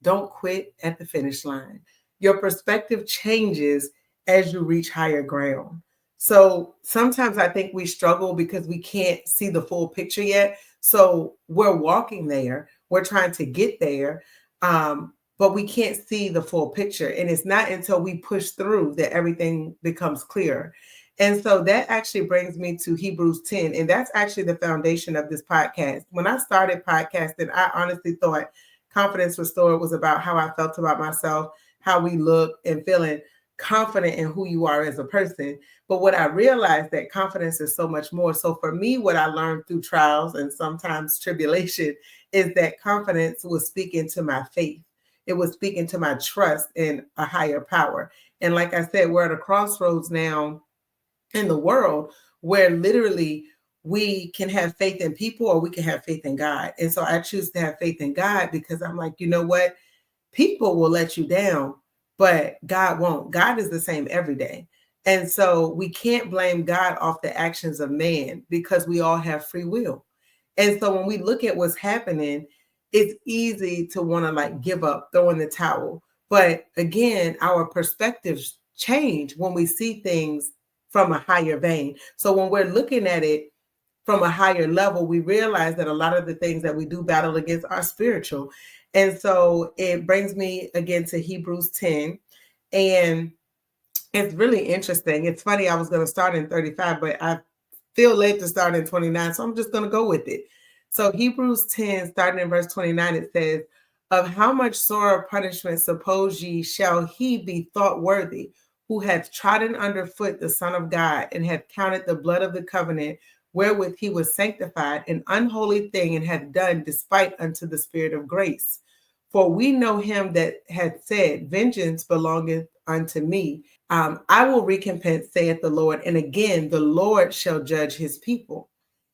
don't quit at the finish line. Your perspective changes as you reach higher ground. So sometimes I think we struggle because we can't see the full picture yet. So we're walking there, we're trying to get there, but we can't see the full picture. And it's not until we push through that everything becomes clear. And so that actually brings me to Hebrews 10. And that's actually the foundation of this podcast. When I started podcasting, I honestly thought Confidence Restored was about how I felt about myself, how we look, and feeling confident in who you are as a person. But what I realized that confidence is so much more. So for me, what I learned through trials and sometimes tribulation is that confidence was speaking to my faith. It was speaking to my trust in a higher power. And like I said, we're at a crossroads now in the world where literally we can have faith in people or we can have faith in God. And so I choose to have faith in God because I'm like, you know what? People will let you down, but God won't. God is the same every day. And so we can't blame God off the actions of man because we all have free will. And so when we look at what's happening, it's easy to want to like give up, throw in the towel. But again, our perspectives change when we see things from a higher vein. So when we're looking at it from a higher level, we realize that a lot of the things that we do battle against are spiritual. And so it brings me again to Hebrews 10. And it's really interesting. It's funny, I was going to start in 35, but I feel late to start in 29. So I'm just going to go with it. So Hebrews 10, starting in verse 29, it says, of how much sorer punishment suppose ye shall he be thought worthy, who hath trodden under foot the Son of God, and hath counted the blood of the covenant wherewith he was sanctified an unholy thing, and hath done despite unto the Spirit of grace. For we know him that hath said, vengeance belongeth unto me. I will recompense, saith the Lord. And again, the Lord shall judge his people.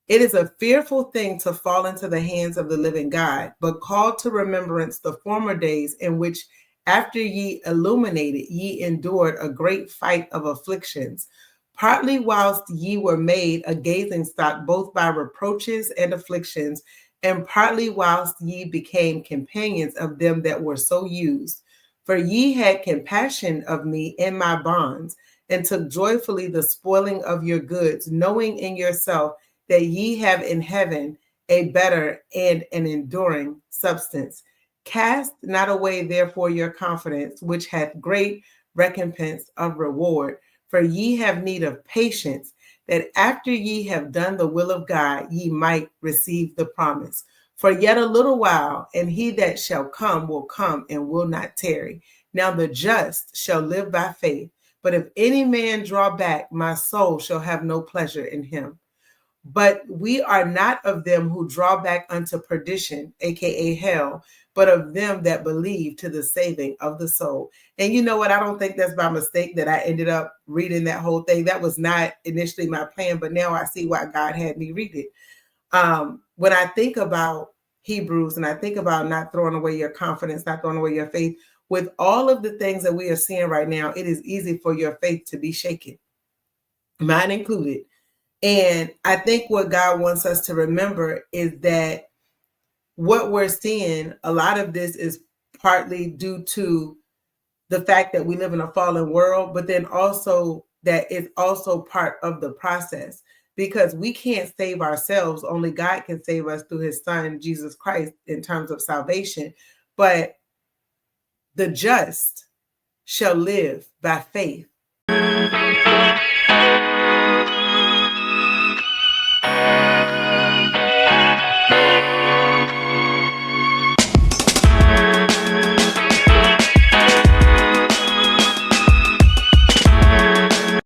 It is a fearful thing to fall into the hands of the living God, but call to remembrance the former days in which, after ye illuminated, ye endured a great fight of afflictions, partly whilst ye were made a gazing stock both by reproaches and afflictions, and partly whilst ye became companions of them that were so used. For ye had compassion of me in my bonds, and took joyfully the spoiling of your goods, knowing in yourself that ye have in heaven a better and an enduring substance. Cast not away therefore your confidence, which hath great recompense of reward. For ye have need of patience, that after ye have done the will of God, ye might receive the promise. For yet a little while, and he that shall come will come and will not tarry. Now the just shall live by faith. But if any man draw back, my soul shall have no pleasure in him. But we are not of them who draw back unto perdition, aka hell, but of them that believe to the saving of the soul. And you know what? I don't think that's by mistake that I ended up reading that whole thing. That was not initially my plan, but now I see why God had me read it. When I think about Hebrews and I think about not throwing away your confidence, not throwing away your faith, with all of the things that we are seeing right now, it is easy for your faith to be shaken, mine included. And I think what God wants us to remember is that what we're seeing, a lot of this is partly due to the fact that we live in a fallen world, but then also that it's also part of the process, because we can't save ourselves. Only God can save us through his son, Jesus Christ, in terms of salvation. But the just shall live by faith.